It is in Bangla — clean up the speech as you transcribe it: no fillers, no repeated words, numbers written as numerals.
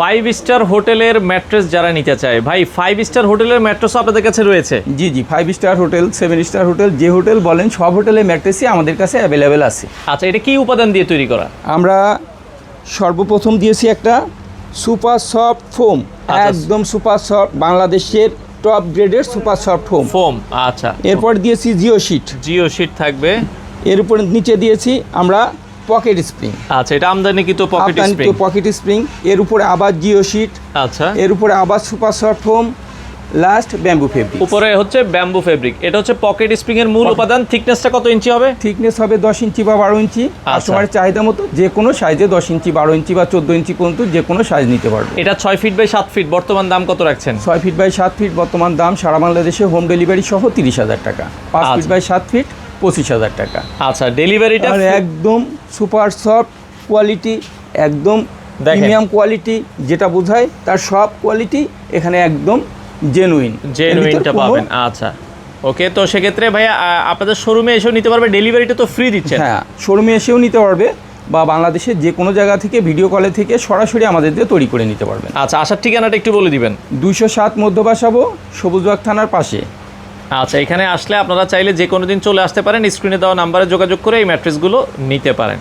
ফাইভ স্টার হোটেলের ম্যাট্রেস যারা নিতে চায় ভাই, ফাইভ স্টার হোটেলের ম্যাট্রেসও আপনাদের কাছে রয়েছে? জি জি, 5 স্টার হোটেল, 7 স্টার হোটেল, যে হোটেল বলেন সব হোটেলের ম্যাট্রেসই আমাদের কাছে অ্যাভেলেবেল আছে। আচ্ছা, এটা কি উপাদান দিয়ে তৈরি করা? আমরা সর্বপ্রথম দিয়েছি একটা সুপার সফট ফোম, আচ্ছা। একদম সুপার সফট, বাংলাদেশের টপ গ্রেডের সুপার সফট ফোম। ফোম, আচ্ছা। এরপর দিয়েছি জিও শিট, জিও শিট থাকবে। এর উপরে নিচে দিয়েছি আমরা পকেট স্প্রিং। আচ্ছা, এটা আমদানিকৃত পকেট স্প্রিং। পকেট স্প্রিং, এর উপরে আবার জিও শিট, আচ্ছা। এর উপরে আবার super soft foam, last bamboo fabric. উপরে হচ্ছে ব্যাম্বু ফেব্রিক। এটা হচ্ছে পকেট স্প্রিং এর মূল উপাদান। থিকনেসটা কত ইঞ্চি হবে? থিকনেস হবে 10 ইঞ্চি বা 12 ইঞ্চি। কাস্টমারের চাহিদা মতো যে কোনো সাইজে 10 ইঞ্চি, 12 ইঞ্চি বা 14 ইঞ্চি পর্যন্ত যে কোনো সাইজ নিতে পারবে। এটা 6 ফিট বাই 7 ফিট, বর্তমান দাম কত রাখছেন? 6 ফিট বাই 7 ফিট বর্তমান দাম সারা বাংলাদেশে হোম ডেলিভারি সহ 30,000 টাকা। 5 ফিট বাই 7 ফিট 25,000 টাকা। আচ্ছা, ডেলিভারিটা আর একদম সুপার সফট কোয়ালিটি, একদম প্রিমিয়াম কোয়ালিটি, যেটা বোঝায় তার সব কোয়ালিটি এখানে একদম জেনুইনটা পাবেন। আচ্ছা, ওকে। তো সেক্ষেত্রে ভাইয়া আপনাদের শোরুমে এসেও নিতে পারবে, ডেলিভারিটা তো ফ্রি দিচ্ছেন? হ্যাঁ, শোরুমে এসেও নিতে পারবে বা বাংলাদেশের যে কোনো জায়গা থেকে ভিডিও কলে থেকে সরাসরি আমাদের দিয়ে তৈরি করে নিতে পারবেন। আচ্ছা, আসার ঠিকানাটা একটু বলে দিবেন। 207 মধ্যবাসাবো, সবুজবাগ থানার পাশে। আচ্ছা, এখানে আসলে আপনারা চাইলে যে কোনো দিন চলে আসতে পারেন, স্ক্রিনে দেওয়া নাম্বারে যোগাযোগ করে এই ম্যাট্রেসগুলো নিতে পারেন।